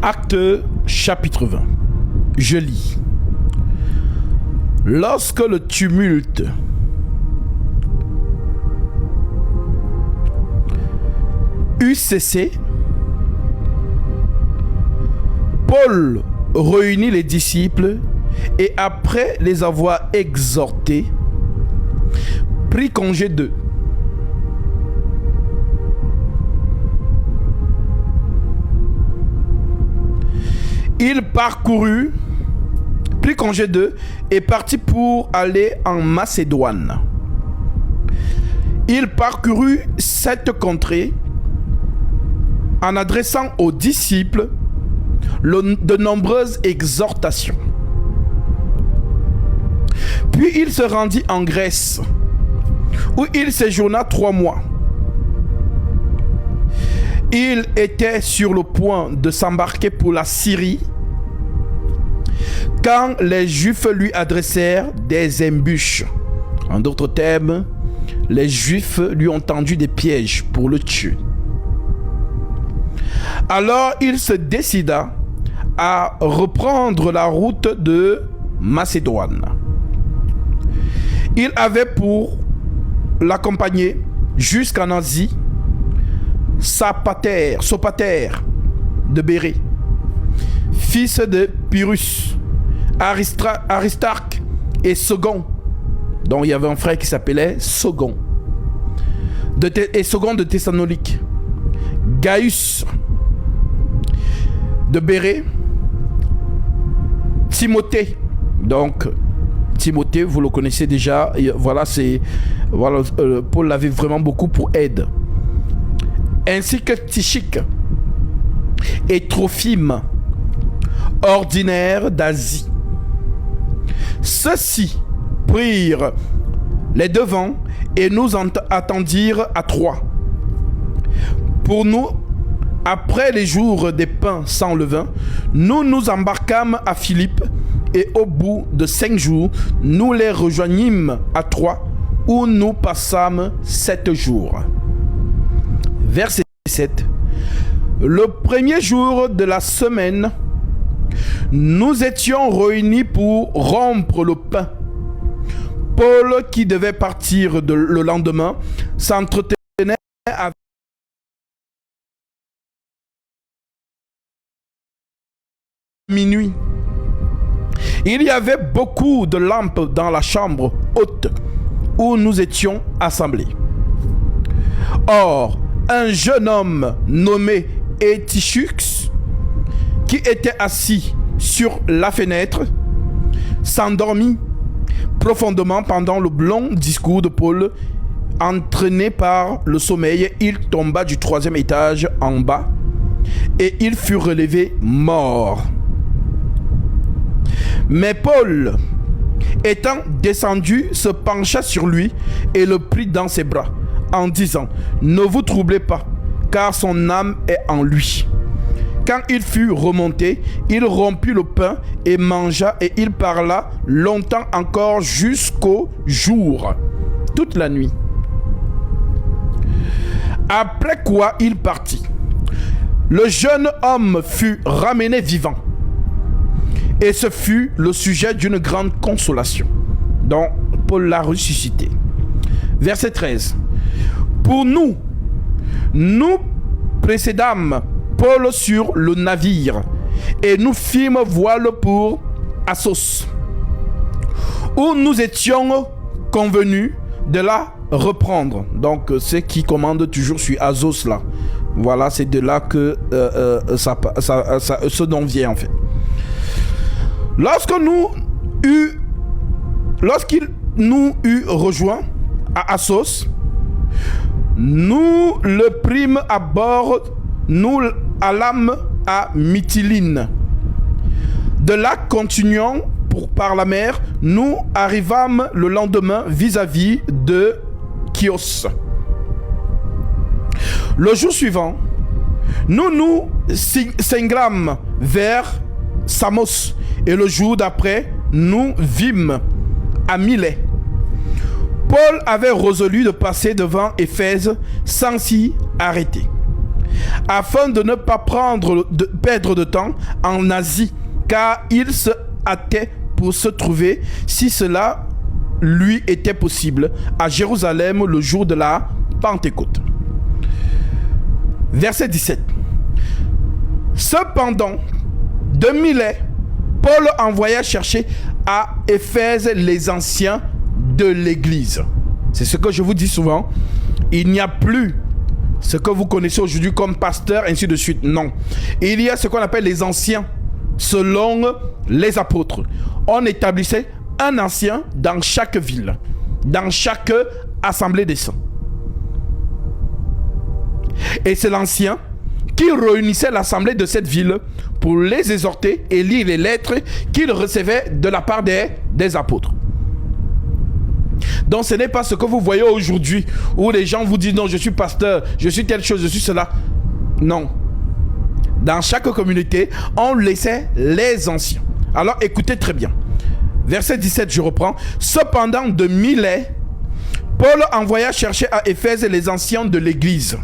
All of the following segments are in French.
Actes chapitre 20. Je lis. Lorsque le tumulte eut cessé, Paul réunit les disciples et après les avoir exhortés, prit congé d'eux. Il prit congé d'eux et partit pour aller en Macédoine. Il parcourut cette contrée en adressant aux disciples de nombreuses exhortations. Puis il se rendit en Grèce, où il séjourna 3 mois. Il était sur le point de s'embarquer pour la Syrie quand les Juifs lui adressèrent des embûches. En d'autres termes, les Juifs lui ont tendu des pièges pour le tuer. Alors il se décida à reprendre la route de Macédoine. Il avait pour l'accompagner jusqu'en Asie Sopater de Bérée, fils de Pyrrhus, Aristarque et Second, dont il y avait un frère qui s'appelait Second, et Second de Thessalonique, Gaius de Bérée, Timothée. Donc Timothée, vous le connaissez déjà. Paul l'avait vraiment beaucoup pour aide. Ainsi que Tychique et Trophime, ordinaires d'Asie. Ceux-ci prirent les devants et nous attendirent à Troie. Pour nous, après les jours des pains sans levain, nous nous embarquâmes à Philippe et au bout de 5 jours, nous les rejoignîmes à Troie où nous passâmes 7 jours. Verset 7. Le premier jour de la semaine, nous étions réunis pour rompre le pain. Paul, qui devait partir le lendemain, s'entretenait avec minuit. Il y avait beaucoup de lampes dans la chambre haute où nous étions assemblés. Or, un jeune homme nommé Eutychus, qui était assis sur la fenêtre, s'endormit profondément pendant le long discours de Paul. Entraîné par le sommeil, il tomba du 3e étage en bas et il fut relevé mort. Mais Paul, étant descendu, se pencha sur lui et le prit dans ses bras, en disant: ne vous troublez pas, car son âme est en lui. Quand il fut remonté, il rompit le pain et mangea, et il parla longtemps encore jusqu'au jour, toute la nuit. Après quoi il partit. Le jeune homme fut ramené vivant, et ce fut le sujet d'une grande consolation, dont Paul l'a ressuscité. Verset 13. Pour nous précédâmes Paul sur le navire, et nous fîmes voile pour Assos, où nous étions convenus de la reprendre. Donc c'est qui commande toujours sur Assos là. Voilà, c'est de là que ce nom vient en fait. Lorsqu'il nous eut rejoint à Assos, nous le prîmes à bord, nous allâmes à Mytilène. De là, continuant par la mer, nous arrivâmes le lendemain vis-à-vis de Chios. Le jour suivant, nous cinglâmes vers Samos, et le jour d'après, nous vîmes à Milet. Paul avait résolu de passer devant Éphèse sans s'y arrêter. afin de ne pas perdre de temps en Asie, car il se hâtait pour se trouver, si cela lui était possible, à Jérusalem le jour de la Pentecôte. Verset 17. Cependant, de Milet, Paul envoya chercher à Éphèse les anciens de l'église. C'est ce que je vous dis souvent. Il n'y a plus ce que vous connaissez aujourd'hui comme pasteur, ainsi de suite. Non. Il y a ce qu'on appelle les anciens, selon les apôtres. On établissait un ancien dans chaque ville, dans chaque assemblée des saints. Et c'est l'ancien qui réunissait l'assemblée de cette ville pour les exhorter et lire les lettres qu'il recevait de la part des apôtres. Donc ce n'est pas ce que vous voyez aujourd'hui où les gens vous disent non, je suis pasteur, je suis telle chose, je suis cela. Non. Dans chaque communauté, on laissait les anciens. Alors écoutez très bien. Verset 17, je reprends. Cependant, de Milet, Paul envoya chercher à Éphèse les anciens de l'église.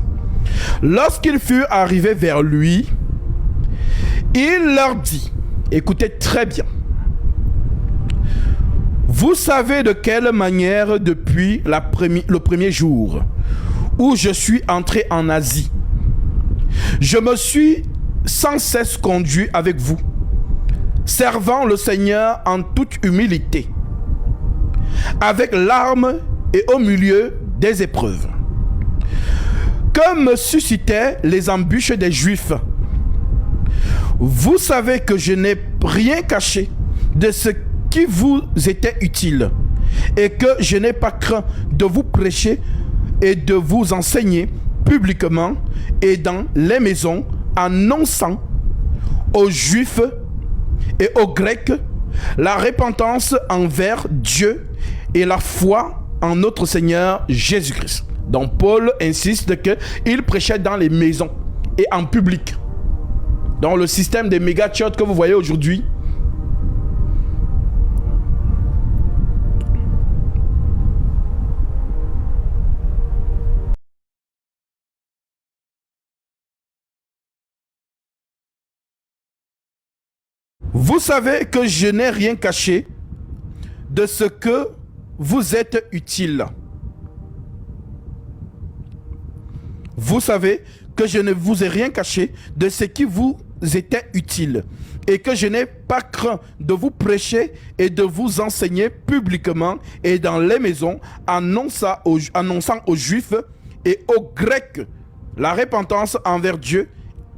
Lorsqu'ils furent arrivés vers lui, il leur dit, écoutez très bien, vous savez de quelle manière depuis le premier jour où je suis entré en Asie, je me suis sans cesse conduit avec vous, servant le Seigneur en toute humilité, avec larmes et au milieu des épreuves, que me suscitaient les embûches des Juifs. Vous savez que je n'ai rien caché de ce qui vous était utile, et que je n'ai pas craint de vous prêcher et de vous enseigner publiquement et dans les maisons, annonçant aux Juifs et aux Grecs la repentance envers Dieu et la foi en notre Seigneur Jésus-Christ. Donc Paul insiste qu'il prêchait dans les maisons et en public. Dans le système des méga church que vous voyez aujourd'hui, vous savez que je n'ai rien caché de ce que vous êtes utile. Vous savez que je ne vous ai rien caché de ce qui vous était utile, et que je n'ai pas craint de vous prêcher et de vous enseigner publiquement et dans les maisons, annonçant aux Juifs et aux Grecs la repentance envers Dieu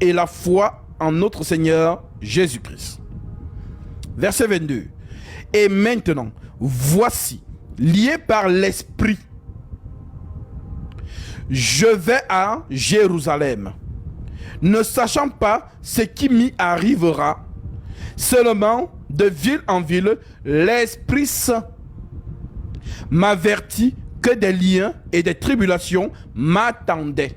et la foi en notre Seigneur Jésus-Christ. Verset 22. Et maintenant, voici, lié par l'Esprit, je vais à Jérusalem, ne sachant pas ce qui m'y arrivera. Seulement, de ville en ville, l'Esprit Saint m'avertit que des liens et des tribulations m'attendaient.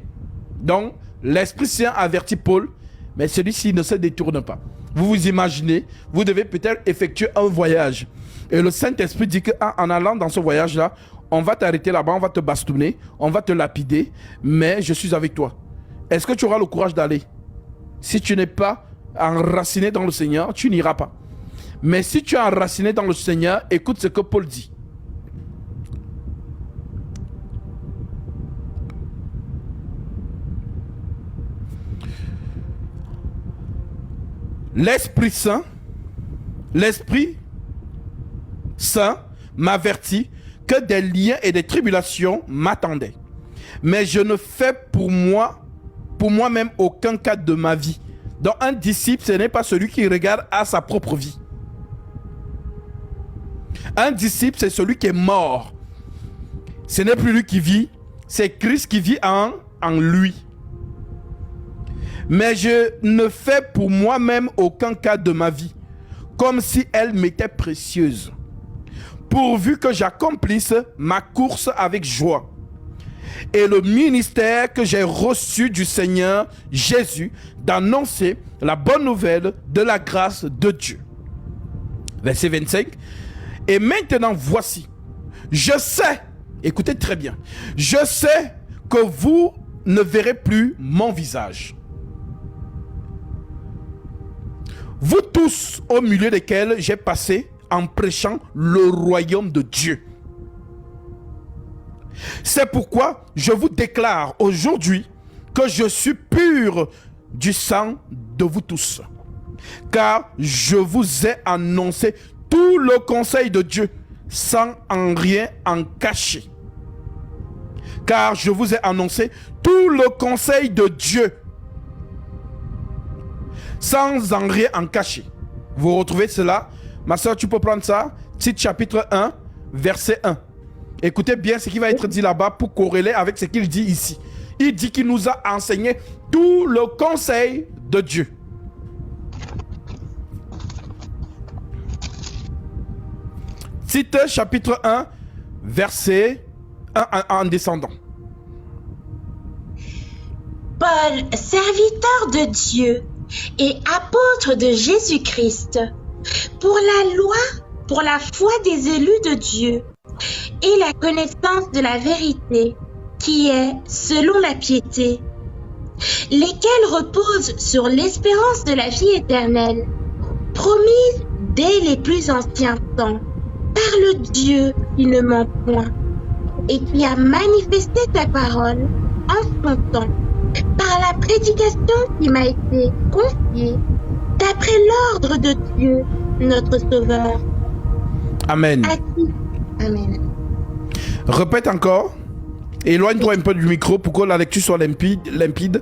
Donc, l'Esprit Saint avertit Paul, mais celui-ci ne se détourne pas. Vous vous imaginez, vous devez peut-être effectuer un voyage. Et le Saint-Esprit dit qu'en allant dans ce voyage-là, on va t'arrêter là-bas, on va te bastonner, on va te lapider, mais je suis avec toi. Est-ce que tu auras le courage d'aller? Si tu n'es pas enraciné dans le Seigneur, tu n'iras pas. Mais si tu es enraciné dans le Seigneur, écoute ce que Paul dit. L'Esprit Saint m'avertit que des liens et des tribulations m'attendaient. Mais je ne fais pour moi-même aucun cas de ma vie. Donc un disciple, ce n'est pas celui qui regarde à sa propre vie. Un disciple, c'est celui qui est mort. Ce n'est plus lui qui vit, c'est Christ qui vit en lui. Mais je ne fais pour moi-même aucun cas de ma vie, comme si elle m'était précieuse, pourvu que j'accomplisse ma course avec joie et le ministère que j'ai reçu du Seigneur Jésus d'annoncer la bonne nouvelle de la grâce de Dieu. Verset 25. Et maintenant voici, je sais, écoutez très bien, je sais que vous ne verrez plus mon visage. vous tous au milieu desquels j'ai passé en prêchant le royaume de Dieu. C'est pourquoi je vous déclare aujourd'hui que je suis pur du sang de vous tous. Car je vous ai annoncé tout le conseil de Dieu sans en rien en cacher. Car je vous ai annoncé tout le conseil de Dieu sans en rien en cacher. Vous retrouvez cela? Ma soeur, tu peux prendre ça? Tite chapitre 1, verset 1. Écoutez bien ce qui va être dit là-bas pour corréler avec ce qu'il dit ici. Il dit qu'il nous a enseigné tout le conseil de Dieu. Tite chapitre 1, verset 1 en descendant. Paul, serviteur de Dieu et apôtre de Jésus-Christ, pour la loi, pour la foi des élus de Dieu et la connaissance de la vérité, qui est selon la piété, lesquels reposent sur l'espérance de la vie éternelle, promise dès les plus anciens temps, par le Dieu qui ne ment point, et qui a manifesté sa parole en son temps, par la prédication qui m'a été confiée, d'après l'ordre de Dieu, notre Sauveur. Amen. Amen. Répète encore. Éloigne-toi un peu du micro pour que la lecture soit limpide.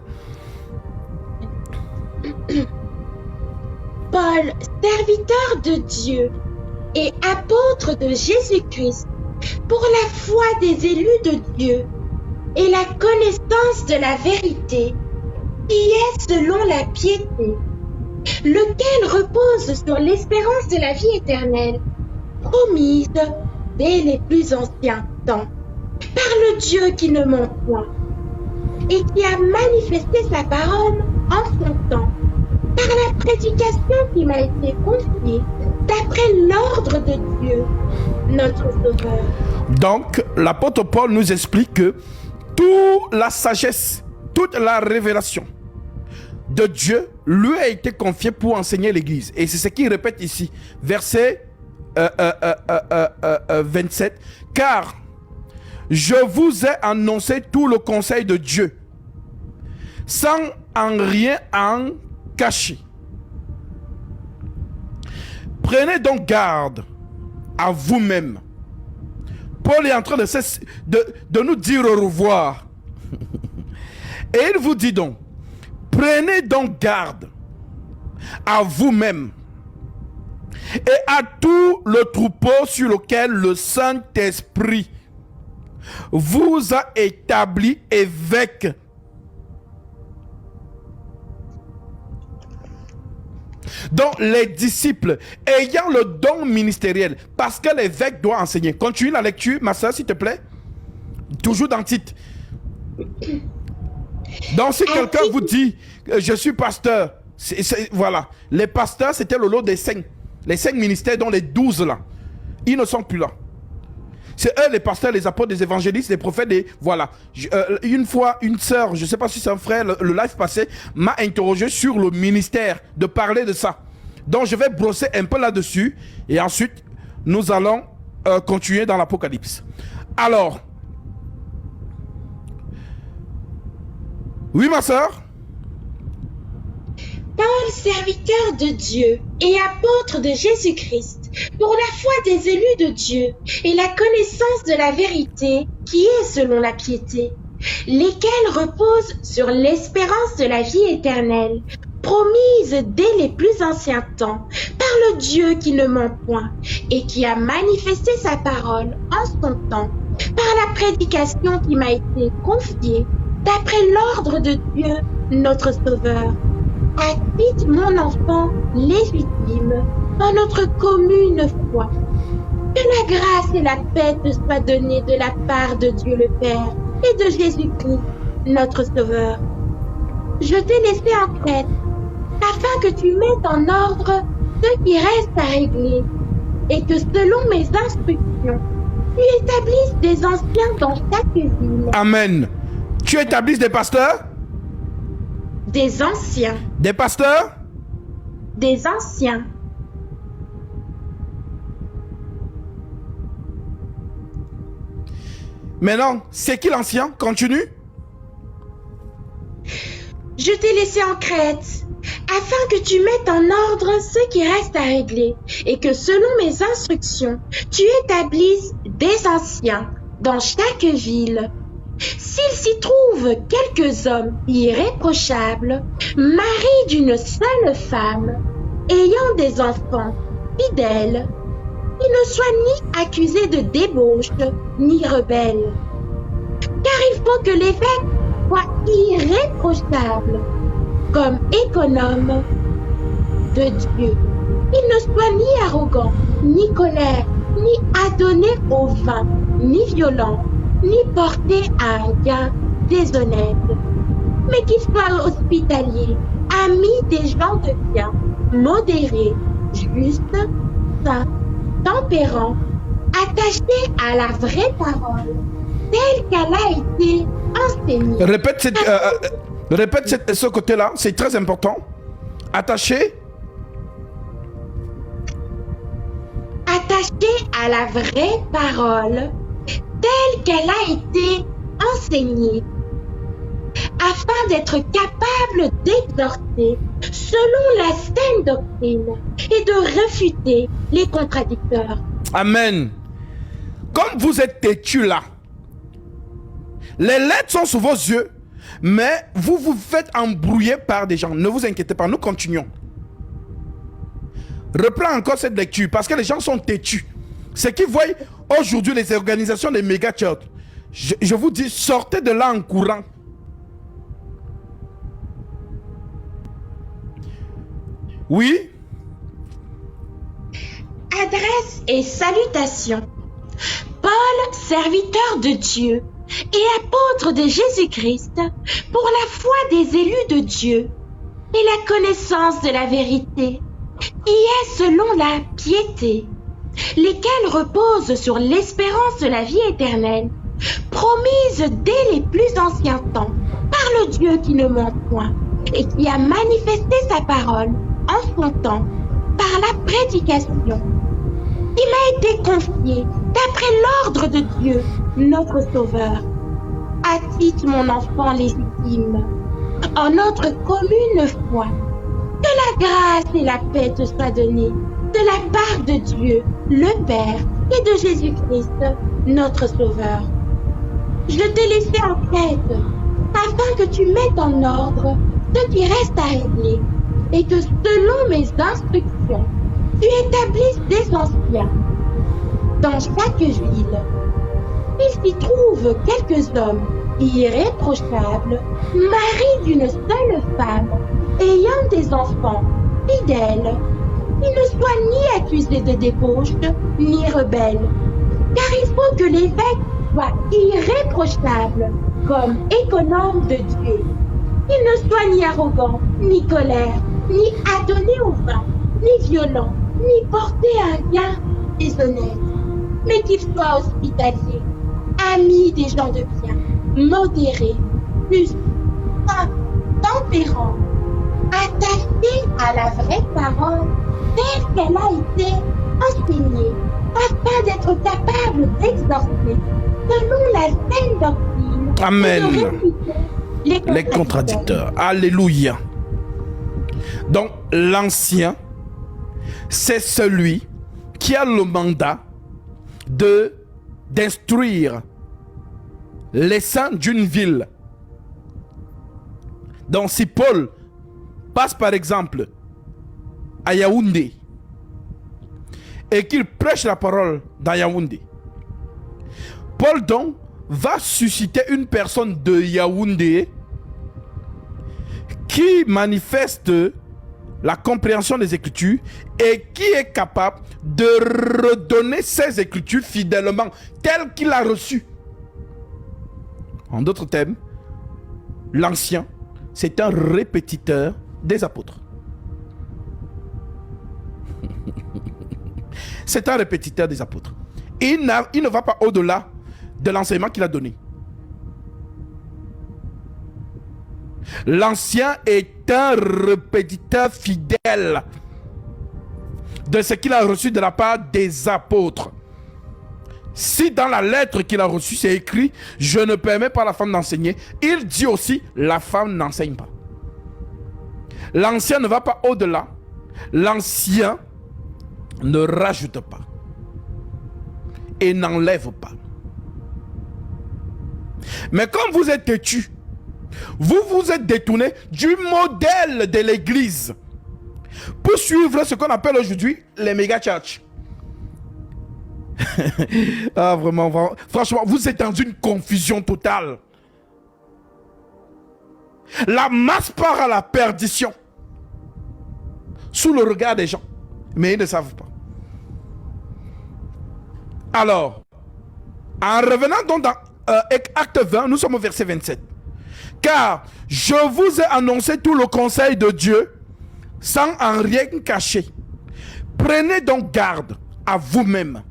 Paul, serviteur de Dieu et apôtre de Jésus-Christ, pour la foi des élus de Dieu et la connaissance de la vérité, qui est selon la piété, lequel repose sur l'espérance de la vie éternelle, promise dès les plus anciens temps, par le Dieu qui ne ment point, et qui a manifesté sa parole en son temps, par la prédication qui m'a été confiée, d'après l'ordre de Dieu, notre Sauveur. Donc, l'apôtre Paul nous explique que toute la sagesse, toute la révélation de Dieu lui a été confiée pour enseigner l'Église. Et c'est ce qu'il répète ici, verset 27. Car je vous ai annoncé tout le conseil de Dieu, sans en rien en cacher. Prenez donc garde à vous-même. Paul est en train de nous dire au revoir. Et il vous dit donc, prenez donc garde à vous-même et à tout le troupeau sur lequel le Saint-Esprit vous a établi évêque. Donc les disciples ayant le don ministériel, parce que l'évêque doit enseigner. Continue la lecture, ma soeur, s'il te plaît. Toujours dans Tite. Donc si quelqu'un vous dit je suis pasteur, voilà, les pasteurs c'était le lot des 5. Les 5 ministères, dont les 12 là, ils ne sont plus là. C'est eux les pasteurs, les apôtres, les évangélistes, les prophètes. Voilà. Une fois, une sœur, je ne sais pas si c'est un frère, le live passé, m'a interrogé sur le ministère, de parler de ça. Donc je vais brosser un peu là-dessus. Et ensuite, nous allons continuer dans l'Apocalypse. Alors, oui ma sœur? Paul, serviteur de Dieu et apôtre de Jésus-Christ, pour la foi des élus de Dieu et la connaissance de la vérité qui est selon la piété, lesquels reposent sur l'espérance de la vie éternelle, promise dès les plus anciens temps, par le Dieu qui ne ment point et qui a manifesté sa parole en son temps, par la prédication qui m'a été confiée, d'après l'ordre de Dieu, notre Sauveur. À titre, mon enfant légitime, dans notre commune foi, que la grâce et la paix te soient données de la part de Dieu le Père et de Jésus-Christ, notre Sauveur. Je t'ai laissé en Crète, afin que tu mettes en ordre ce qui reste à régler, et que selon mes instructions, tu établisses des anciens dans chaque ville. Amen. Tu établisses des pasteurs? Des anciens. Des pasteurs? des anciens. Maintenant, c'est qui l'ancien? Continue. Je t'ai laissé en Crète, afin que tu mettes en ordre ce qui reste à régler, et que selon mes instructions, tu établisses des anciens dans chaque ville. S'il s'y trouve quelques hommes irréprochables, maris d'une seule femme, ayant des enfants fidèles, qui ne soient ni accusés de débauche, ni rebelles. Car il faut que l'évêque soit irréprochable, comme économe de Dieu. Il ne soit ni arrogant, ni colère, ni adonné au vin, ni violent, ni porté à un gain déshonnête, mais qu'il soit hospitalier, ami des gens de bien, modéré, juste, saint, tempérant, attaché à la vraie parole, telle qu'elle a été enseignée. Répète ce côté-là, c'est très important. Attaché. Attaché à la vraie parole, telle qu'elle a été enseignée, afin d'être capable d'exhorter selon la saine doctrine et de réfuter les contradicteurs. Amen. Comme vous êtes têtu là, les lettres sont sous vos yeux, mais vous vous faites embrouiller par des gens. Ne vous inquiétez pas, nous continuons. Reprends encore cette lecture parce que les gens sont têtus. Ce qu'ils voient aujourd'hui, les organisations des méga church, je vous dis, sortez de là en courant. Oui? Adresse et salutations. Paul, serviteur de Dieu et apôtre de Jésus-Christ, pour la foi des élus de Dieu et la connaissance de la vérité, qui est selon la piété, lesquels reposent sur l'espérance de la vie éternelle, promise dès les plus anciens temps par le Dieu qui ne ment point et qui a manifesté sa parole en son temps par la prédication. Il m'a été confié d'après l'ordre de Dieu, notre Sauveur. Attite mon enfant légitime, en notre commune foi, que la grâce et la paix te soient données de la part de Dieu, le Père, et de Jésus-Christ, notre Sauveur. Je t'ai laissé en Crète, afin que tu mettes en ordre ce qui reste à régler, et que selon mes instructions, tu établisses des anciens dans chaque ville. Il s'y trouve quelques hommes irréprochables, maris d'une seule femme, ayant des enfants fidèles, qui ne soient ni accusés de débauche, ni rebelles. Car il faut que l'évêque soit irréprochable, comme économe de Dieu. Il ne soit ni arrogant, ni colère, ni adonné au vin, ni violent, ni porté à un gain déshonnête, mais qu'il soit hospitalier, ami des gens de bien, modéré, juste, saint, tempérant, attaché à la vraie parole, telle qu'elle a été enseignée, afin d'être capable d'exhorter selon la saine doctrine. Amen. Les contradicteurs. Alléluia. Donc, l'ancien, c'est celui qui a le mandat d'instruire les saints d'une ville. Donc, si Paul passe par exemple à Yaoundé et qu'il prêche la parole dans Yaoundé, Paul donc va susciter une personne de Yaoundé qui manifeste la compréhension des Écritures et qui est capable de redonner ces Écritures fidèlement telles qu'il a reçues. En d'autres termes, l'ancien, c'est un répétiteur des apôtres. C'est un répétiteur des apôtres. Il ne va pas au-delà de l'enseignement qu'il a donné. L'ancien est un répétiteur fidèle de ce qu'il a reçu de la part des apôtres. Si dans la lettre qu'il a reçue, c'est écrit « Je ne permets pas à la femme d'enseigner », il dit aussi « La femme n'enseigne pas ». L'ancien ne va pas au-delà. L'ancien ne rajoute pas et n'enlève pas. Mais comme vous êtes têtu, vous vous êtes détourné du modèle de l'église pour suivre ce qu'on appelle aujourd'hui les méga church. Ah, vraiment, franchement, vous êtes dans une confusion totale. La masse part à la perdition sous le regard des gens, mais ils ne savent pas. Alors, en revenant donc dans Acte 20, nous sommes au verset 27. Car je vous ai annoncé tout le conseil de Dieu sans en rien cacher. Prenez donc garde à vous-même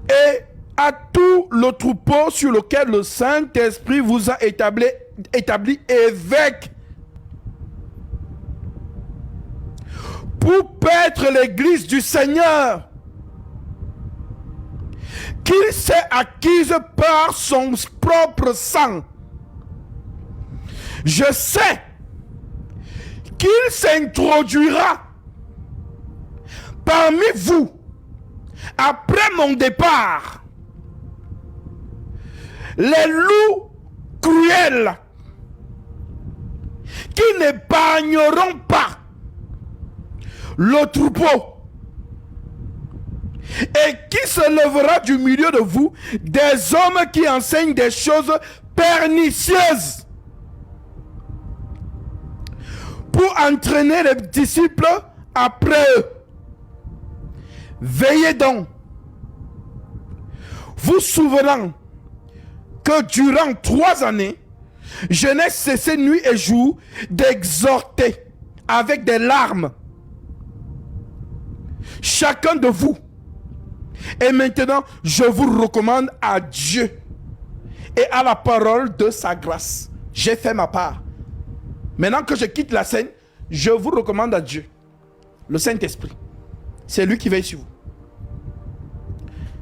et à tout le troupeau sur lequel le Saint-Esprit vous a établi évêque pour paître l'église du Seigneur qu'il s'est acquise par son propre sang. Je sais qu'il s'introduira parmi vous après mon départ. Les loups cruels qui n'épargneront pas le troupeau et qui se lèvera du milieu de vous des hommes qui enseignent des choses pernicieuses pour entraîner les disciples après eux. Veillez donc, vous souvenant que durant 3 années, je n'ai cessé nuit et jour d'exhorter avec des larmes chacun de vous. Et maintenant, je vous recommande à Dieu et à la parole de sa grâce. J'ai fait ma part. Maintenant que je quitte la scène, je vous recommande à Dieu, le Saint-Esprit. C'est lui qui veille sur vous.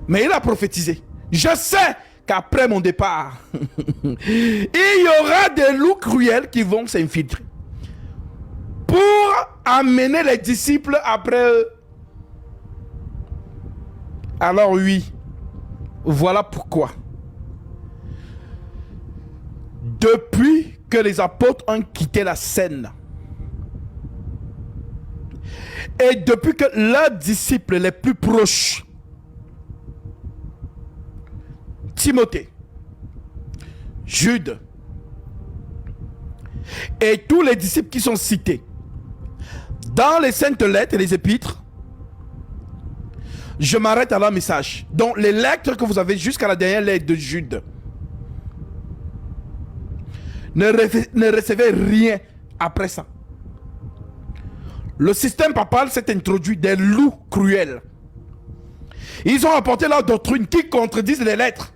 Mais il a prophétisé. Je sais qu'après mon départ, il y aura des loups cruels qui vont s'infiltrer pour amener les disciples après eux. Alors oui, voilà pourquoi. Depuis que les apôtres ont quitté la scène, et depuis que leurs disciples les plus proches, Timothée, Jude, et tous les disciples qui sont cités dans les saintes lettres et les épîtres, je m'arrête à leur message. Donc les lettres que vous avez jusqu'à la dernière lettre de Jude, ne recevez rien après ça. Le système papal s'est introduit des loups cruels. Ils ont apporté leur doctrine qui contredisent les lettres.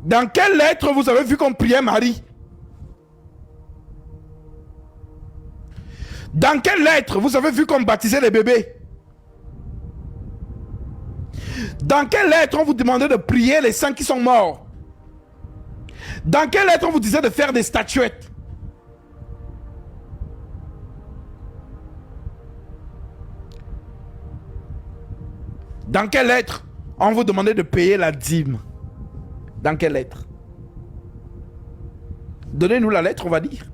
Dans quelle lettre vous avez vu qu'on priait Marie? Dans quelle lettre vous avez vu qu'on baptisait les bébés? Dans quelle lettre on vous demandait de prier les saints qui sont morts? Dans quelle lettre on vous disait de faire des statuettes? Dans quelle lettre on vous demandait de payer la dîme? Dans quelle lettre? Donnez-nous la lettre, on va dire.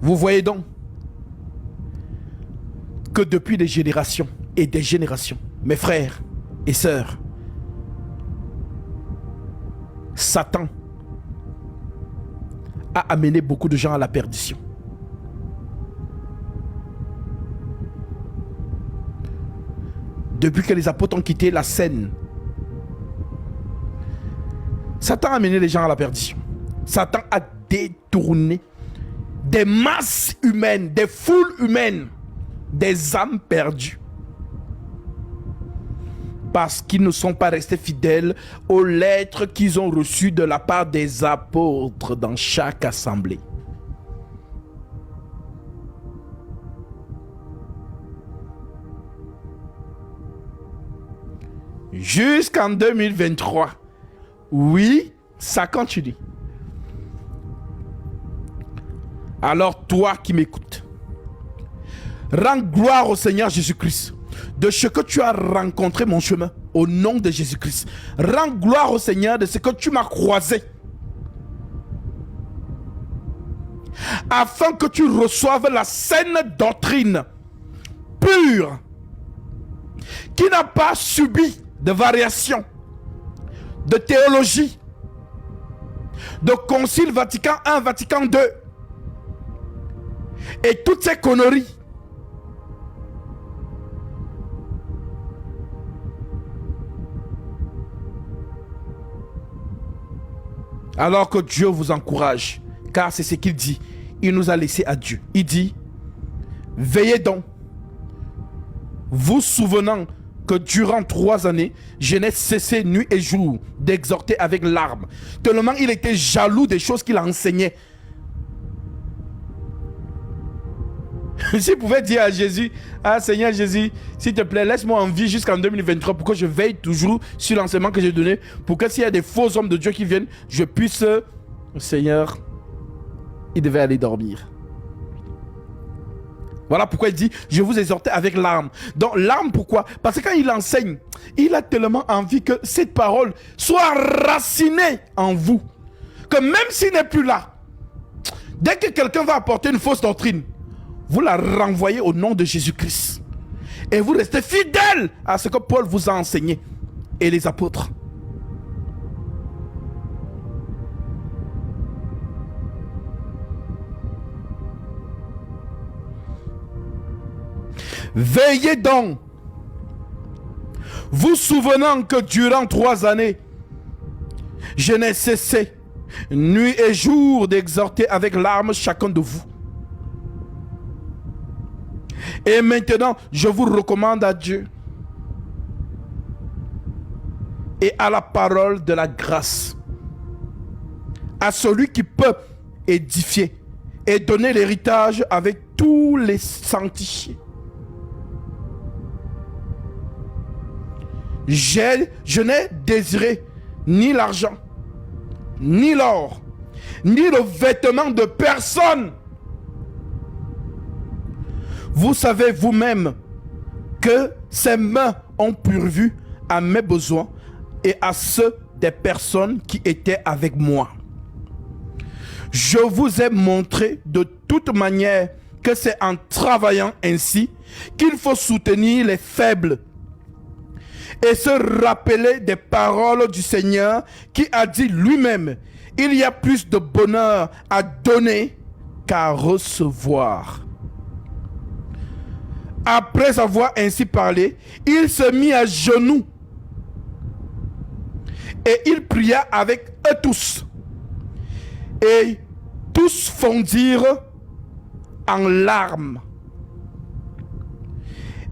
Vous voyez donc que depuis des générations et des générations, mes frères et sœurs, Satan a amené beaucoup de gens à la perdition. Depuis que les apôtres ont quitté la scène, Satan a amené les gens à la perdition. Satan a détourné des masses humaines, des foules humaines, des âmes perdues parce qu'ils ne sont pas restés fidèles aux lettres qu'ils ont reçues de la part des apôtres dans chaque assemblée. Jusqu'en 2023, oui, ça continue. Alors toi qui m'écoutes, rends gloire au Seigneur Jésus-Christ de ce que tu as rencontré mon chemin au nom de Jésus-Christ. Rends gloire au Seigneur de ce que tu m'as croisé, afin que tu reçoives la saine doctrine pure qui n'a pas subi de variation, de théologie, de concile Vatican I, Vatican II et toutes ces conneries. Alors que Dieu vous encourage, car c'est ce qu'il dit. Il nous a laissé à Dieu. Il dit, veillez donc, vous souvenant que durant 3 années, je n'ai cessé nuit et jour d'exhorter avec larmes. Tellement il était jaloux des choses qu'il enseignait. S'il pouvait dire à Jésus, ah Seigneur Jésus, s'il te plaît, laisse-moi en vie jusqu'en 2023 pour que je veille toujours sur l'enseignement que j'ai donné, pour que s'il y a des faux hommes de Dieu qui viennent, je puisse... Seigneur, il devait aller dormir. Voilà pourquoi il dit, je vous exhortais avec larmes. Donc larmes pourquoi? Parce que quand il enseigne, il a tellement envie que cette parole soit racinée en vous, que même s'il n'est plus là, dès que quelqu'un va apporter une fausse doctrine, vous la renvoyez au nom de Jésus-Christ. Et vous restez fidèle à ce que Paul vous a enseigné et les apôtres. Veillez donc, vous souvenant que durant 3 années, je n'ai cessé, nuit et jour, d'exhorter avec larmes chacun de vous. Et maintenant, je vous recommande à Dieu et à la parole de la grâce, à celui qui peut édifier et donner l'héritage avec tous les sanctifiés. Je n'ai désiré ni l'argent, ni l'or, ni le vêtement de personne. Vous savez vous-même que ces mains ont pourvu à mes besoins et à ceux des personnes qui étaient avec moi. Je vous ai montré de toute manière que c'est en travaillant ainsi qu'il faut soutenir les faibles et se rappeler des paroles du Seigneur qui a dit lui-même, il y a plus de bonheur à donner qu'à recevoir. Après avoir ainsi parlé, il se mit à genoux et il pria avec eux tous. Et tous fondirent en larmes.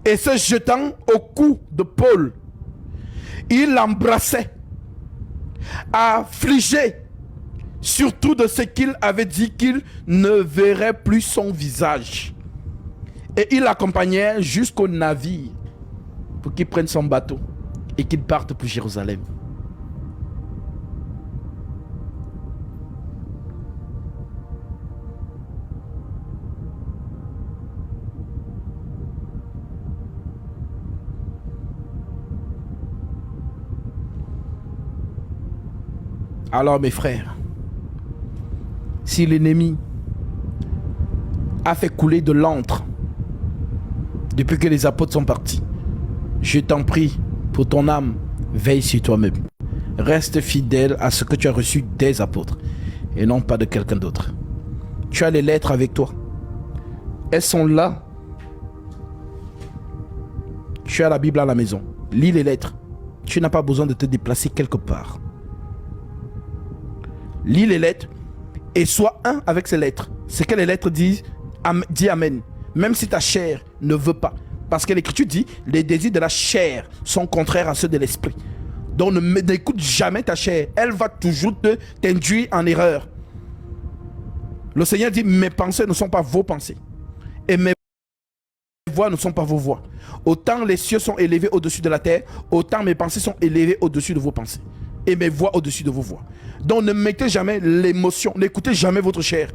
Et se jetant au cou de Paul, il l'embrassait, affligé, surtout de ce qu'il avait dit qu'il ne verrait plus son visage. Et il l'accompagnait jusqu'au navire pour qu'il prenne son bateau et qu'il parte pour Jérusalem. Alors mes frères, si l'ennemi a fait couler de l'encre depuis que les apôtres sont partis, je t'en prie, pour ton âme, veille sur toi-même. Reste fidèle à ce que tu as reçu des apôtres et non pas de quelqu'un d'autre. Tu as les lettres avec toi. Elles sont là. Tu as la Bible à la maison. Lis les lettres. Tu n'as pas besoin de te déplacer quelque part. Lis les lettres et sois un avec ces lettres. Ce que les lettres disent, dis Amen. Même si ta chair ne veut pas, Parce que l'Écriture dit, les désirs de la chair sont contraires à ceux de l'esprit. Donc n'écoute jamais ta chair. Elle va toujours t'induire en erreur. Le Seigneur dit, mes pensées ne sont pas vos pensées. Et mes voix ne sont pas vos voix. Autant les cieux sont élevés au-dessus de la terre, autant mes pensées sont élevées au-dessus de vos pensées. Et mes voix au-dessus de vos voix. Donc ne mettez jamais l'émotion, n'écoutez jamais votre chair.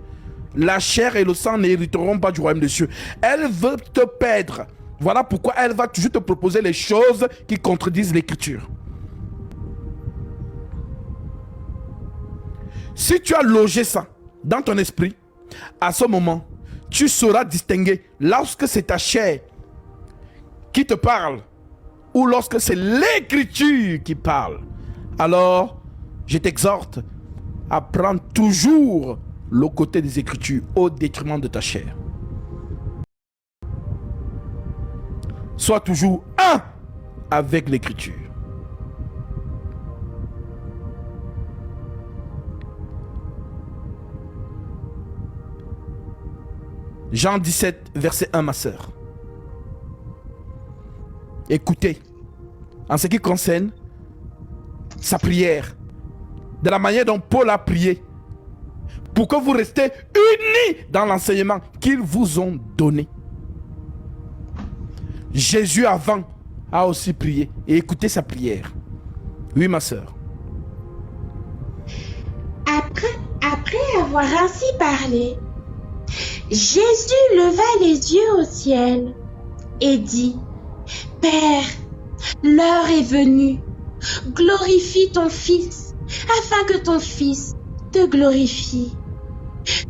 La chair et le sang n'hériteront pas du royaume des cieux. Elle veut te perdre. Voilà pourquoi elle va toujours te proposer les choses qui contredisent l'Écriture. Si tu as logé ça dans ton esprit, à ce moment, tu sauras distinguer lorsque c'est ta chair qui te parle ou lorsque c'est l'Écriture qui parle. Alors, je t'exhorte à prendre toujours le côté des Écritures au détriment de ta chair. Sois toujours un avec l'Écriture. Jean 17, verset 1, ma sœur. Écoutez, en ce qui concerne sa prière, de la manière dont Paul a prié, pour que vous restez unis dans l'enseignement qu'ils vous ont donné. Jésus avant a aussi prié et écoutez sa prière. Oui, ma sœur. Après avoir ainsi parlé, Jésus leva les yeux au ciel et dit, « Père, l'heure est venue, glorifie ton Fils, afin que ton Fils te glorifie,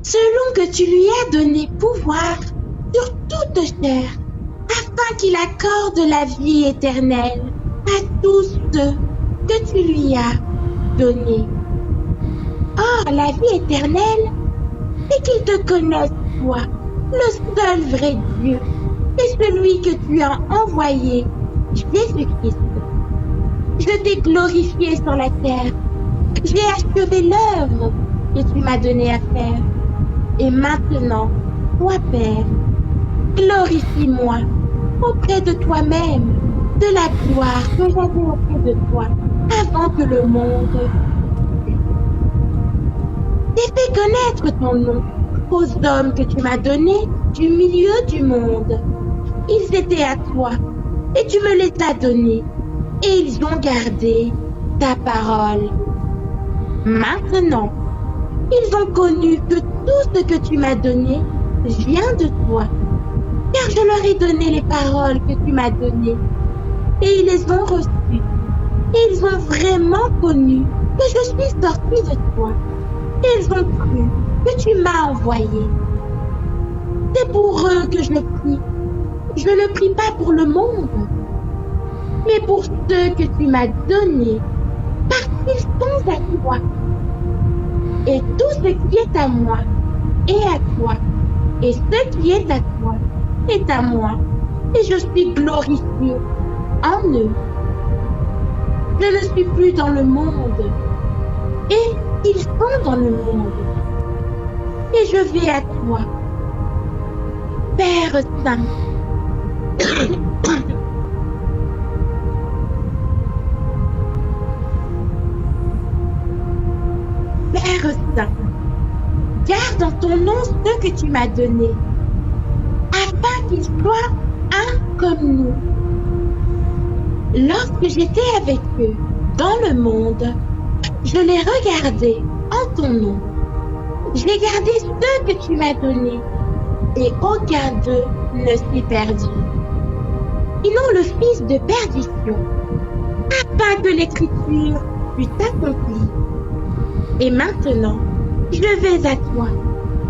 selon que tu lui as donné pouvoir sur toute chair, afin qu'il accorde la vie éternelle à tous ceux que tu lui as donnés. Or, la vie éternelle, c'est qu'ils te connaissent, toi, le seul vrai Dieu, et celui que tu as envoyé, Jésus-Christ. Je t'ai glorifié sur la terre. J'ai achevé l'œuvre que tu m'as donné à faire. Et maintenant, toi, Père, glorifie-moi auprès de toi-même, de la gloire que j'avais auprès de toi, avant que le monde. J'ai fait connaître ton nom aux hommes que tu m'as donnés du milieu du monde. Ils étaient à toi, et tu me les as donnés, et ils ont gardé ta parole. Maintenant, ils ont connu que tout ce que tu m'as donné vient de toi, car je leur ai donné les paroles que tu m'as données, et ils les ont reçues, et ils ont vraiment connu que je suis sorti de toi, et ils ont cru que tu m'as envoyé. C'est pour eux que je prie. Je ne prie pas pour le monde, mais pour ceux que tu m'as donnés, parce qu'ils sont à toi. Et tout ce qui est à moi est à toi, et ce qui est à toi est à moi, et je suis glorifié en eux. Je ne suis plus dans le monde, et ils sont dans le monde, et je vais à toi, Père Saint. Père Saint, garde en ton nom ceux que tu m'as donnés, afin qu'ils soient un comme nous. Lorsque j'étais avec eux dans le monde, je les regardais en ton nom. J'ai gardé ceux que tu m'as donnés, et aucun d'eux ne s'est perdu. Sinon le fils de perdition, afin que l'écriture fût accomplie. Et maintenant, je vais à toi,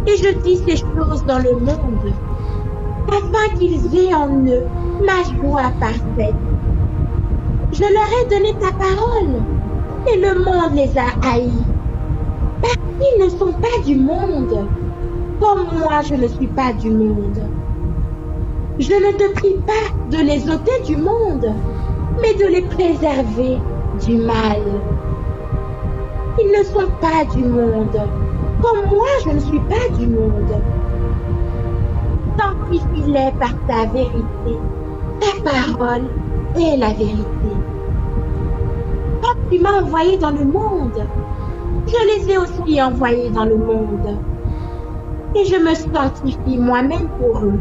et je dis ces choses dans le monde, afin qu'ils aient en eux ma joie parfaite. Je leur ai donné ta parole, et le monde les a haïs, parce qu'ils ne sont pas du monde, comme moi je ne suis pas du monde. Je ne te prie pas de les ôter du monde, mais de les préserver du mal. Ils ne sont pas du monde, comme moi je ne suis pas du monde. Sanctifie-les par ta vérité. Ta parole est la vérité. Quand tu m'as envoyé dans le monde, je les ai aussi envoyés dans le monde. Et je me sanctifie moi-même pour eux,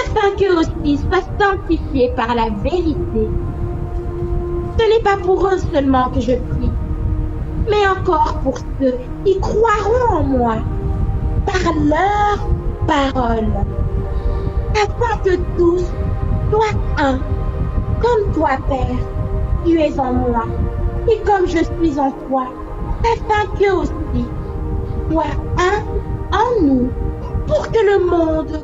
afin qu'eux aussi soient sanctifiés par la vérité. Ce n'est pas pour eux seulement que je prie, mais encore pour ceux qui croiront en moi, par leur parole, afin que tous soient un, comme toi, Père, tu es en moi, et comme je suis en toi, afin qu'eux aussi soient un en nous, pour que le monde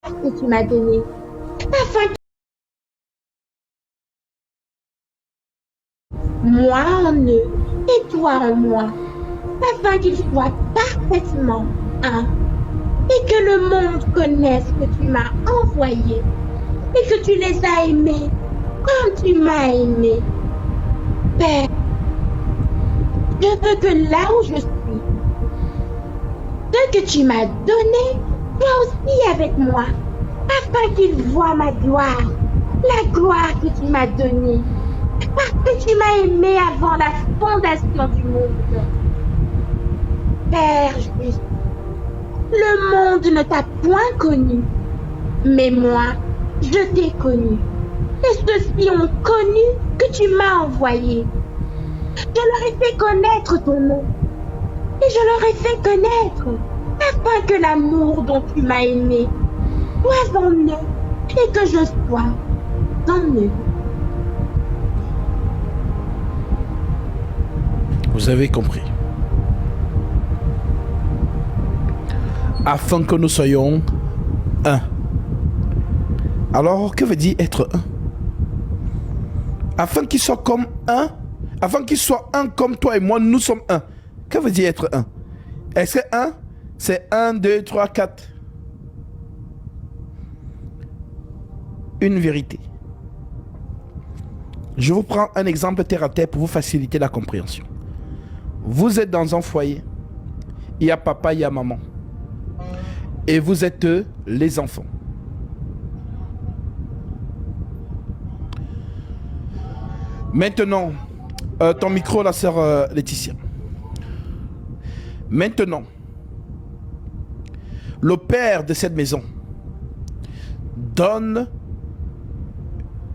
croie que tu m'as donné, afin que moi en eux et toi en moi, afin qu'ils soient parfaitement un, et que le monde connaisse que tu m'as envoyé, et que tu les as aimés comme tu m'as aimé. Père, je veux que là où je suis, ce que tu m'as donné soit aussi avec moi, afin qu'ils voient ma gloire, la gloire que tu m'as donnée, parce que tu m'as aimé avant la fondation du monde. Père juste, le monde ne t'a point connu, mais moi, je t'ai connu. Et ceux-ci ont connu que tu m'as envoyé. Je leur ai fait connaître ton nom. Et je leur ai fait connaître, afin que l'amour dont tu m'as aimé soit en eux et que je sois en eux. Vous avez compris. Afin que nous soyons un. Alors, que veut dire être un? Afin qu'ils soient comme un, afin qu'ils soient un comme toi et moi, nous sommes un. Que veut dire être un? Est-ce que un, c'est 1, 2, 3, 4? Une vérité. Je vous prends un exemple terre à terre pour vous faciliter la compréhension. Vous êtes dans un foyer. Il y a papa, il y a maman. Et vous êtes les enfants. Maintenant, ton micro, la sœur Laetitia. Maintenant, le père de cette maison donne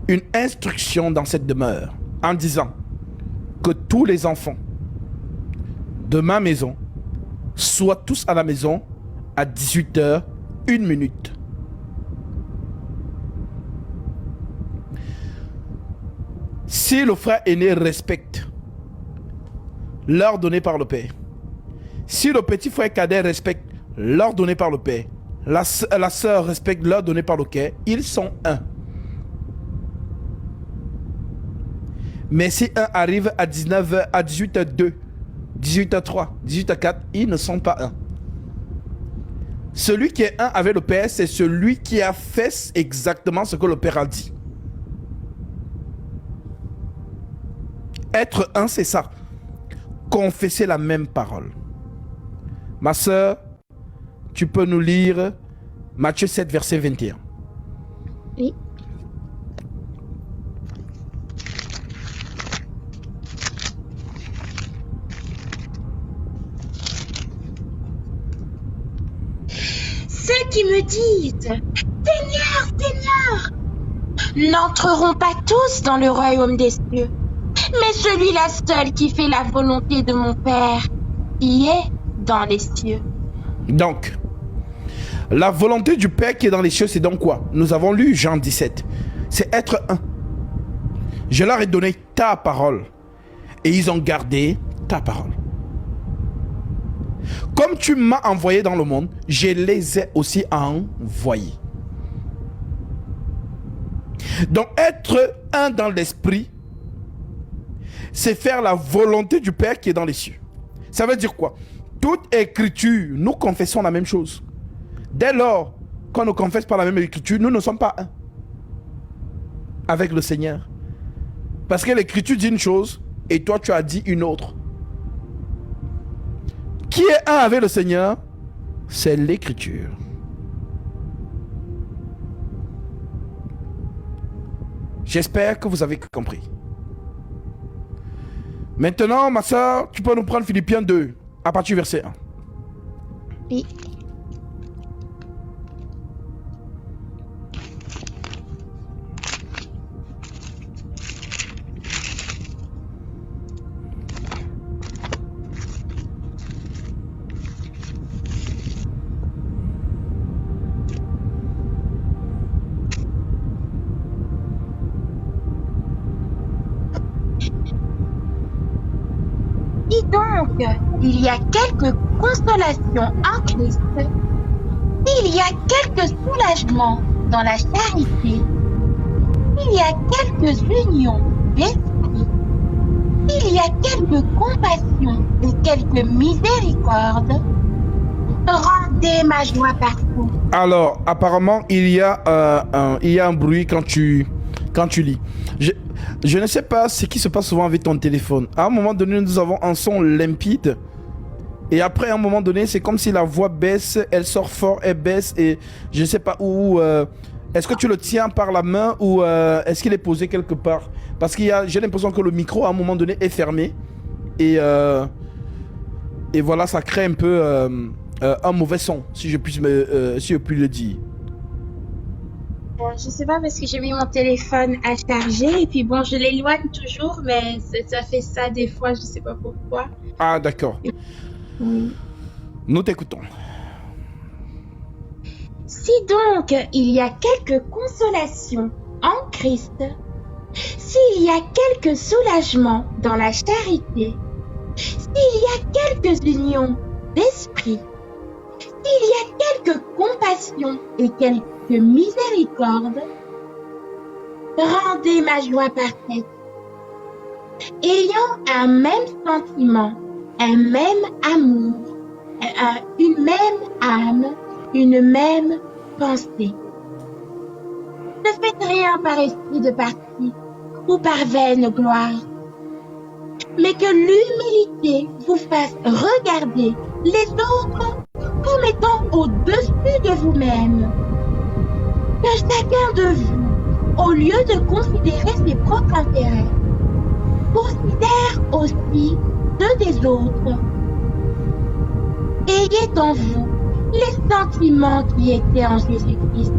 une instruction dans cette demeure en disant que tous les enfants de ma maison soient tous à la maison à 18h, 1 minute. Si le frère aîné respecte l'heure donnée par le père, si le petit frère cadet respecte l'heure donnée par le père, la sœur respecte l'heure donnée par le père, ils sont un. Mais si un arrive à 19h, à 18h02, 18h03, 18h04, ils ne sont pas un. Celui qui est un avec le père, c'est celui qui a fait exactement ce que le père a dit. Être un, c'est ça. Confesser la même parole. Ma sœur, tu peux nous lire Matthieu 7, verset 21. Oui. Ceux qui me disent « Seigneur, Seigneur !» n'entreront pas tous dans le royaume des cieux, mais celui-là seul qui fait la volonté de mon Père, qui est dans les cieux. Donc, la volonté du Père qui est dans les cieux, c'est donc quoi? Nous avons lu Jean 17. C'est être un. Je leur ai donné ta parole et ils ont gardé ta parole. Comme tu m'as envoyé dans le monde, je les ai aussi envoyés. Donc être un dans l'esprit, c'est faire la volonté du Père qui est dans les cieux. Ça veut dire quoi? Toute écriture, nous confessons la même chose. Dès lors qu'on ne confesse pas la même écriture, nous ne sommes pas un avec le Seigneur. Parce que l'écriture dit une chose et toi tu as dit une autre. Qui est un avec le Seigneur? c'est l'écriture. J'espère que vous avez compris. Maintenant, ma soeur, tu peux nous prendre Philippiens 2, à partir du verset 1. Oui. Si donc il y a quelque consolation en Christ, s'il y a quelque soulagement dans la charité, s'il y a quelques unions d'esprit, s'il y a quelque compassion et quelque miséricorde, rendez ma joie partout. Alors, apparemment, il y a un bruit quand tu lis. Je ne sais pas ce qui se passe souvent avec ton téléphone. À un moment donné, nous avons un son limpide. Et après, à un moment donné, c'est comme si la voix baisse, elle sort fort, elle baisse. Et je ne sais pas où. Est-ce que tu le tiens par la main ou est-ce qu'il est posé quelque part? Parce que j'ai l'impression que le micro, à un moment donné, est fermé. Et voilà, ça crée un peu un mauvais son, si je puis le dire. Je sais pas parce que j'ai mis mon téléphone à charger et puis bon, je l'éloigne toujours, mais ça fait ça des fois, je sais pas pourquoi. Ah, d'accord. Oui. Nous t'écoutons. Si donc il y a quelque consolation en Christ, s'il y a quelque soulagement dans la charité, s'il y a quelques unions d'esprit, s'il y a quelque compassion et quelques miséricorde, rendez ma joie parfaite. Ayant un même sentiment, un même amour, une même âme, une même pensée. Ne faites rien par esprit de parti ou par vaine gloire, mais que l'humilité vous fasse regarder les autres comme étant au-dessus de vous-même. Que chacun de vous, au lieu de considérer ses propres intérêts, considère aussi ceux des autres. Ayez en vous les sentiments qui étaient en Jésus-Christ,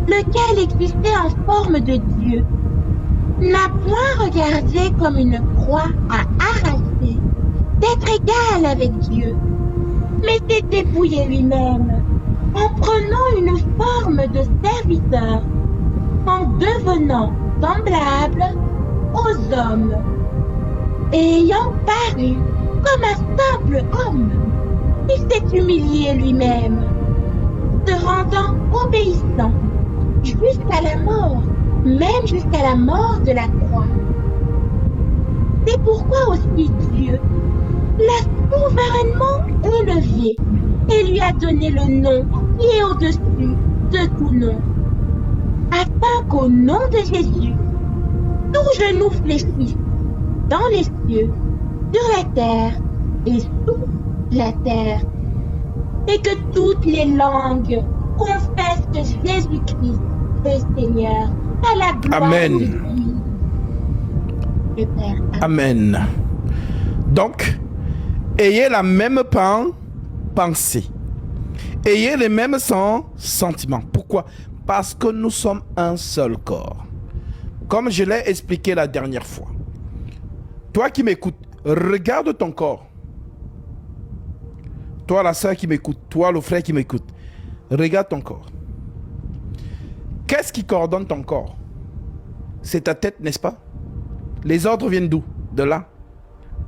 lequel existait en forme de Dieu, n'a point regardé comme une croix à arracher, d'être égal avec Dieu, mais s'est dépouillé lui-même, en prenant une forme de serviteur, en devenant semblable aux hommes, et ayant paru comme un simple homme, il s'est humilié lui-même, se rendant obéissant jusqu'à la mort, même jusqu'à la mort de la croix. C'est pourquoi aussi Dieu l'a souverainement élevé et lui a donné le nom qui est au-dessus de tout nom, afin qu'au nom de Jésus, tout genou fléchisse dans les cieux, sur la terre et sous la terre, et que toutes les langues confessent que Jésus-Christ est Seigneur, à la gloire Amen. de Dieu, le Père. Amen. Donc, ayez la même pensée. Ayez les mêmes sentiments. Pourquoi? Parce que nous sommes un seul corps. Comme je l'ai expliqué la dernière fois. Toi qui m'écoutes, regarde ton corps. Toi la soeur qui m'écoute, toi le frère qui m'écoute, regarde ton corps. Qu'est-ce qui coordonne ton corps? C'est ta tête, n'est-ce pas? Les ordres viennent d'où? De là,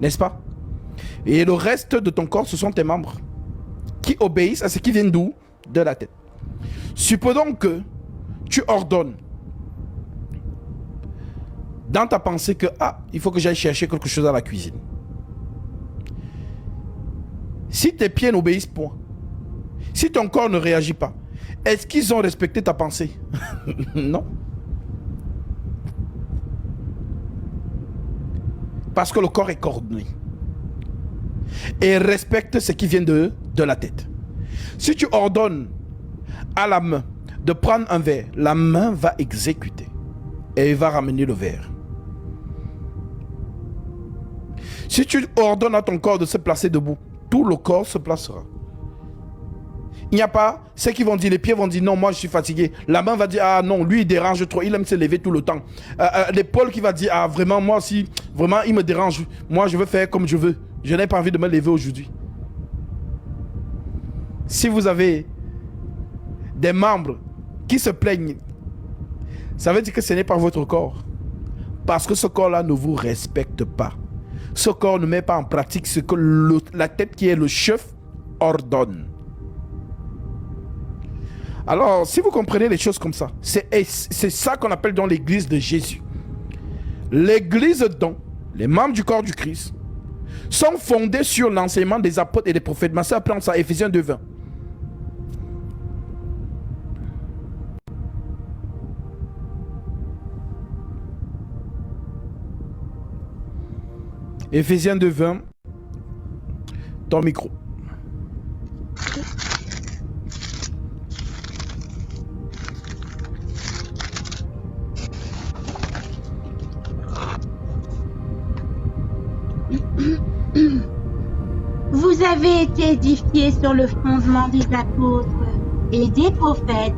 n'est-ce pas? Et le reste de ton corps, ce sont tes membres qui obéissent à ce qui vient d'où? De la tête. Supposons que tu ordonnes dans ta pensée que il faut que j'aille chercher quelque chose à la cuisine. Si tes pieds n'obéissent point, si ton corps ne réagit pas, est-ce qu'ils ont respecté ta pensée? Non. Parce que le corps est coordonné et respecte ce qui vient de la tête. Si tu ordonnes à la main de prendre un verre, la main va exécuter et il va ramener le verre. Si tu ordonnes à ton corps de se placer debout, tout le corps se placera. Il n'y a pas ceux qui vont dire, les pieds vont dire non, moi je suis fatigué. La main va dire ah non, lui il dérange trop, il aime se lever tout le temps. L'épaule qui va dire ah vraiment moi aussi, vraiment il me dérange. Moi je veux faire comme je veux. Je n'ai pas envie de me lever aujourd'hui. Si vous avez des membres qui se plaignent, ça veut dire que ce n'est pas votre corps. Parce que ce corps-là ne vous respecte pas. Ce corps ne met pas en pratique ce que la tête qui est le chef ordonne. Alors, si vous comprenez les choses comme ça, c'est ça qu'on appelle dans l'église de Jésus. L'église dont les membres du corps du Christ sont fondés sur l'enseignement des apôtres et des prophètes. Mais ça, appelons ça Éphésiens 2:20. Éphésiens 2:20, ton micro. Vous avez été édifiés sur le fondement des apôtres et des prophètes,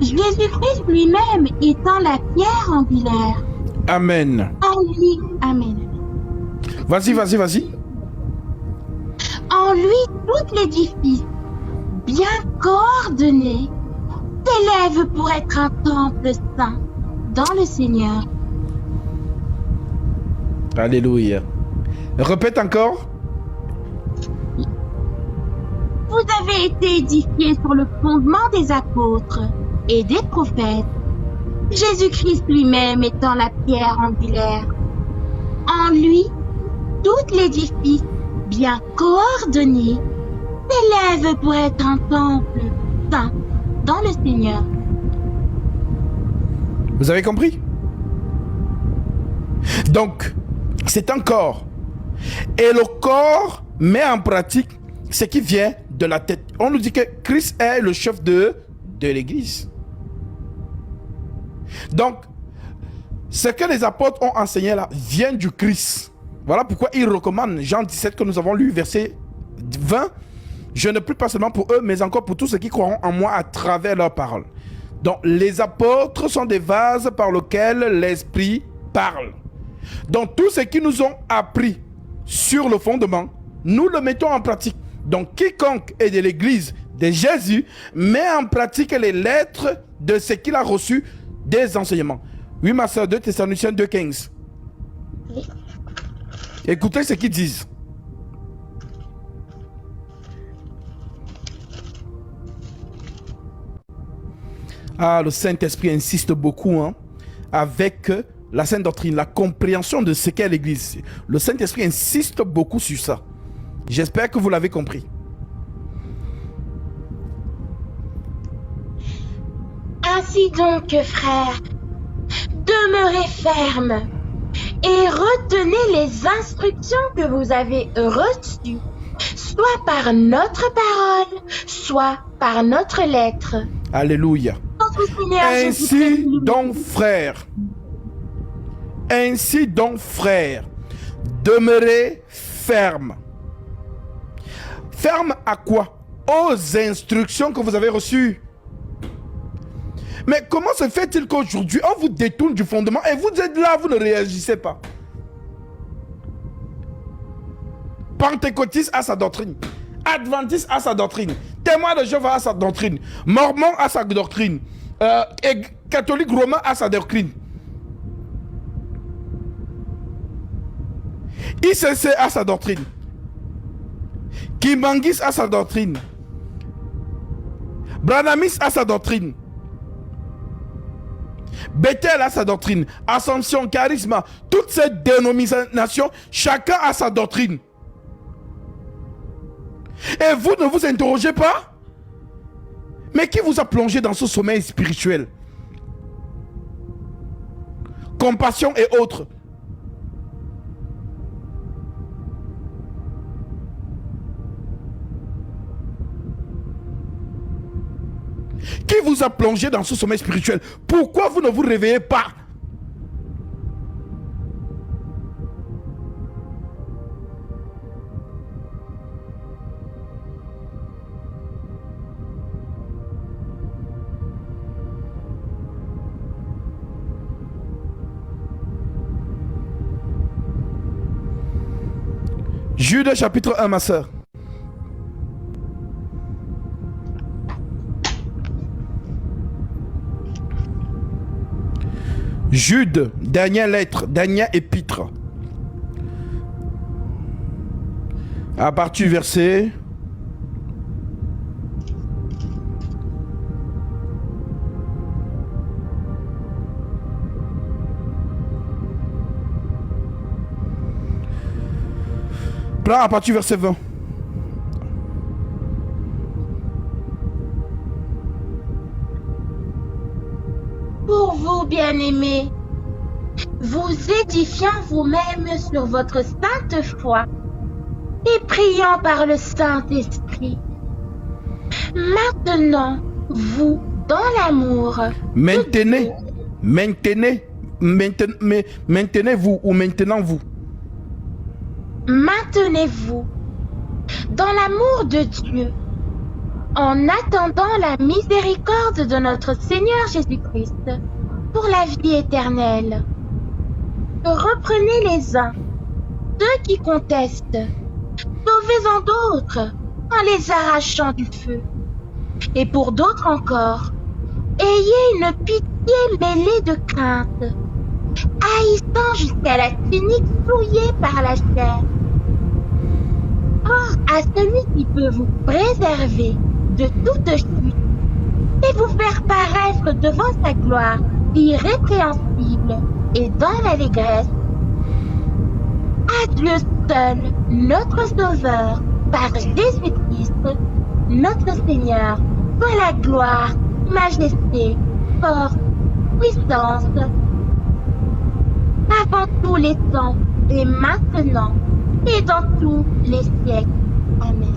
Jésus-Christ lui-même étant la pierre angulaire. Amen. En lui, amen. Vas-y. En lui, tout l'édifice, bien coordonné, s'élève pour être un temple saint dans le Seigneur. Alléluia. Répète encore. Vous avez été édifiés sur le fondement des apôtres et des prophètes, Jésus-Christ lui-même étant la pierre angulaire. En lui, tout l'édifice, bien coordonné, s'élève pour être un temple saint dans le Seigneur. Vous avez compris? Donc, c'est un corps. Et le corps met en pratique ce qui vient de la tête. On nous dit que Christ est le chef de l'église. Donc, ce que les apôtres ont enseigné là vient du Christ. Voilà pourquoi ils recommandent, Jean 17 que nous avons lu, verset 20, je ne prie pas seulement pour eux, mais encore pour tous ceux qui croiront en moi à travers leurs paroles. Donc, les apôtres sont des vases par lesquels l'Esprit parle. Donc, tout ce qu'ils nous ont appris sur le fondement, nous le mettons en pratique. Donc, quiconque est de l'église de Jésus met en pratique les lettres de ce qu'il a reçu des enseignements. Oui, ma soeur, 2 Thessaloniciens 2:15. Écoutez ce qu'ils disent. Ah, le Saint-Esprit insiste beaucoup avec la sainte doctrine, la compréhension de ce qu'est l'Église. Le Saint-Esprit insiste beaucoup sur ça. J'espère que vous l'avez compris. Ainsi donc, frères, demeurez fermes et retenez les instructions que vous avez reçues, soit par notre parole, soit par notre lettre. Alléluia. Ainsi donc, frères, demeurez fermes. Ferme à quoi? Aux instructions que vous avez reçues. Mais comment se fait-il qu'aujourd'hui, on vous détourne du fondement et vous êtes là, vous ne réagissez pas? Pentecôtiste a sa doctrine. Adventiste a sa doctrine. Témoin de Jéhovah a sa doctrine. Mormon a sa doctrine. Et catholique romain a sa doctrine. ICC a sa doctrine. Kimbangis a sa doctrine. Branamis a sa doctrine. Bethel a sa doctrine. Assomption, Charisme, toutes ces dénominations, chacun a sa doctrine. Et vous ne vous interrogez pas? Mais qui vous a plongé dans ce sommeil spirituel? Compassion et autres. Qui vous a plongé dans ce sommeil spirituel? Pourquoi vous ne vous réveillez pas? Jude chapitre 1, ma sœur. Jude, dernière lettre, dernière épître. À partir du verset... à partir du verset 20. Pour vous, bien-aimés, vous édifiant vous-même sur votre sainte foi et priant par le Saint-Esprit. Maintenant, vous, dans l'amour, maintenez-vous ou maintenez-vous. Maintenez-vous dans l'amour de Dieu, en attendant la miséricorde de notre Seigneur Jésus-Christ pour la vie éternelle. Reprenez les uns, ceux qui contestent, sauvez-en d'autres en les arrachant du feu. Et pour d'autres encore, ayez une pitié mêlée de crainte, haïssant jusqu'à la tunique souillée par la chair. Or, à celui qui peut vous préserver de toute chute et vous faire paraître devant sa gloire irrépréhensible et dans l'allégresse, à Dieu seul, notre Sauveur, par Jésus-Christ, notre Seigneur, soit la gloire, majesté, force, puissance, avant tous les temps et maintenant et dans tous les siècles. Amen.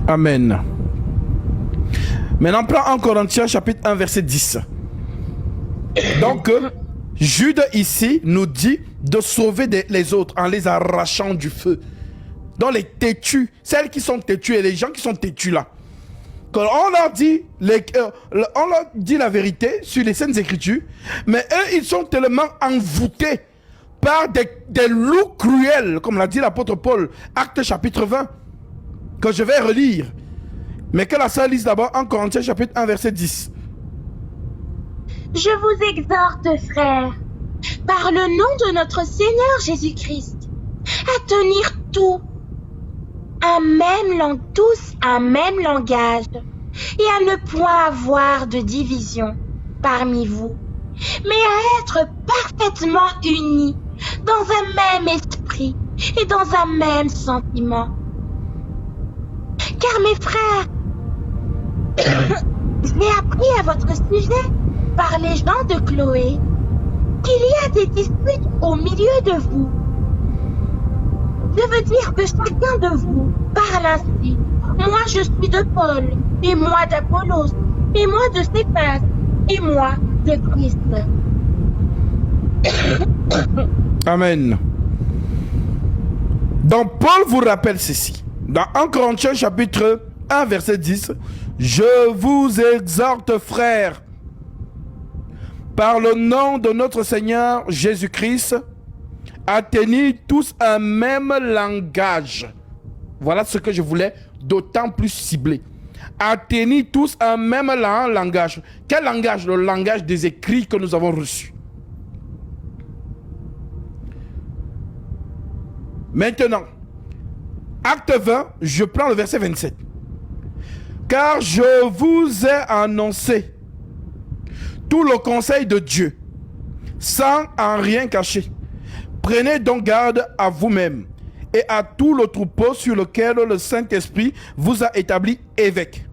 Amen. Maintenant, prends en Corinthiens chapitre 1 verset 10. Donc, Jude ici nous dit de sauver les autres en les arrachant du feu. Donc les têtus, celles qui sont têtues et les gens qui sont têtus là. Quand on leur dit la vérité sur les Saintes Écritures, mais eux ils sont tellement envoûtés par des loups cruels, comme l'a dit l'apôtre Paul, Actes chapitre 20, que je vais relire. Mais que la sœur lise d'abord en Corinthiens chapitre 1 verset 10. Je vous exhorte, frères, par le nom de notre Seigneur Jésus-Christ, à tenir tous un même langage, et à ne point avoir de division parmi vous, mais à être parfaitement unis dans un même esprit et dans un même sentiment. Car mes frères, j'ai appris à votre sujet par les gens de Chloé qu'il y a des disputes au milieu de vous. Je veux dire que chacun de vous parle ainsi. Moi je suis de Paul, et moi d'Apollos, et moi de Céphas, et moi de Christ. Amen. Donc Paul vous rappelle ceci. Dans 1 Corinthiens chapitre 1 verset 10, je vous exhorte, frères, par le nom de notre Seigneur Jésus-Christ, à tenir tous un même langage. Voilà ce que je voulais d'autant plus cibler. À tenir tous un même langage. Quel langage? Le langage des écrits que nous avons reçus. Maintenant, acte 20, je prends le verset 27. Car je vous ai annoncé tout le conseil de Dieu, sans en rien cacher. Prenez donc garde à vous-même et à tout le troupeau sur lequel le Saint-Esprit vous a établi évêque,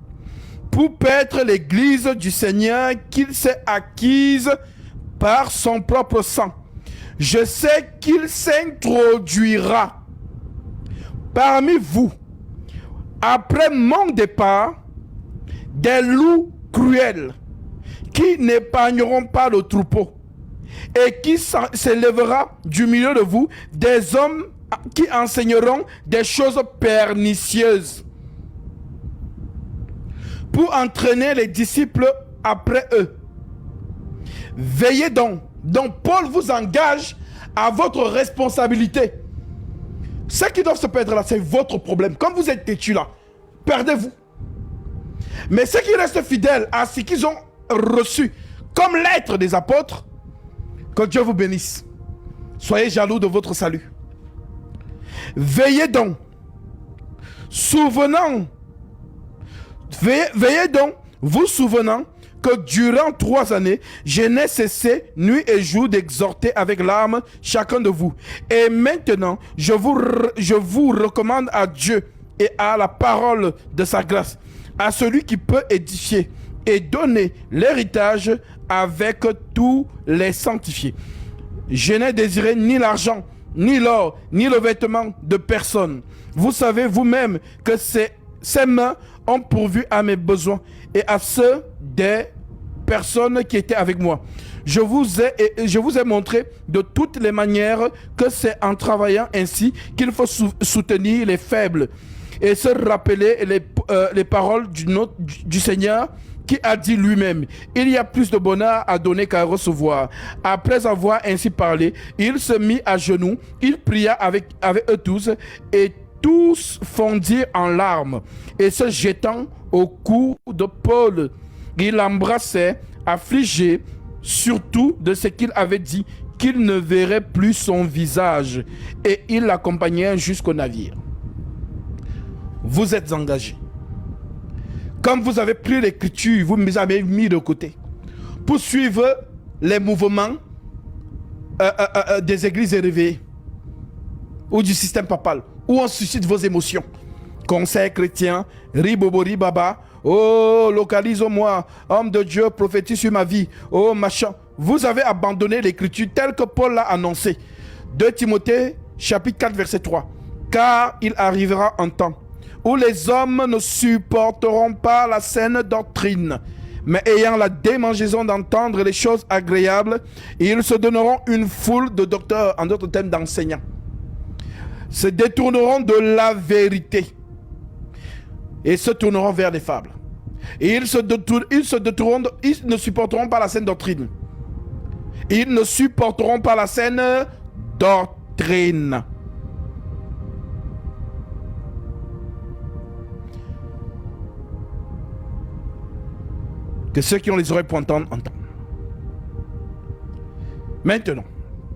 pour paître l'église du Seigneur qu'il s'est acquise par son propre sang. Je sais qu'il s'introduira parmi vous, après mon départ, des loups cruels qui n'épargneront pas le troupeau, et qui s'élèvera du milieu de vous des hommes qui enseigneront des choses pernicieuses pour entraîner les disciples après eux. Veillez donc. Donc Paul vous engage à votre responsabilité. Ceux qui doivent se perdre là, c'est votre problème. Comme vous êtes têtus là, perdez-vous. Mais ceux qui restent fidèles à ce qu'ils ont reçu comme l'être des apôtres, que Dieu vous bénisse. Soyez jaloux de votre salut. Veillez donc, veillez donc, vous souvenant que durant 3 années, je n'ai cessé nuit et jour d'exhorter avec larmes chacun de vous. Et maintenant, je vous recommande à Dieu et à la parole de sa grâce, à celui qui peut édifier et donner l'héritage avec tous les sanctifiés. Je n'ai désiré ni l'argent, ni l'or, ni le vêtement de personne. Vous savez vous-même que ces mains ont pourvu à mes besoins et à ceux des personnes qui étaient avec moi. Je vous ai montré de toutes les manières que c'est en travaillant ainsi qu'il faut soutenir les faibles et se rappeler les paroles du Seigneur qui a dit lui-même: il y a plus de bonheur à donner qu'à recevoir. Après avoir ainsi parlé, il se mit à genoux, il pria avec eux tous, et tous fondirent en larmes. Et se jetant au cou de Paul, il l'embrassait, affligé surtout de ce qu'il avait dit, qu'il ne verrait plus son visage. Et il l'accompagnait jusqu'au navire. Vous êtes engagés. Comme vous avez pris l'écriture, vous me avez mis de côté pour suivre les mouvements des églises réveillées ou du système papal, où on suscite vos émotions. Conseil chrétien, ribobori baba, oh localise-moi, homme de Dieu, prophétise sur ma vie, oh machin. Vous avez abandonné l'écriture telle que Paul l'a annoncé. 2 Timothée chapitre 4 verset 3. Car il arrivera un temps où les hommes ne supporteront pas la saine doctrine, mais ayant la démangeaison d'entendre les choses agréables, ils se donneront une foule de docteurs, en d'autres termes d'enseignants, se détourneront de la vérité et se tourneront vers les fables. Et ils ne supporteront pas la saine doctrine. Ils ne supporteront pas la saine doctrine. Que ceux qui ont les oreilles pour entendre, entendent. Maintenant,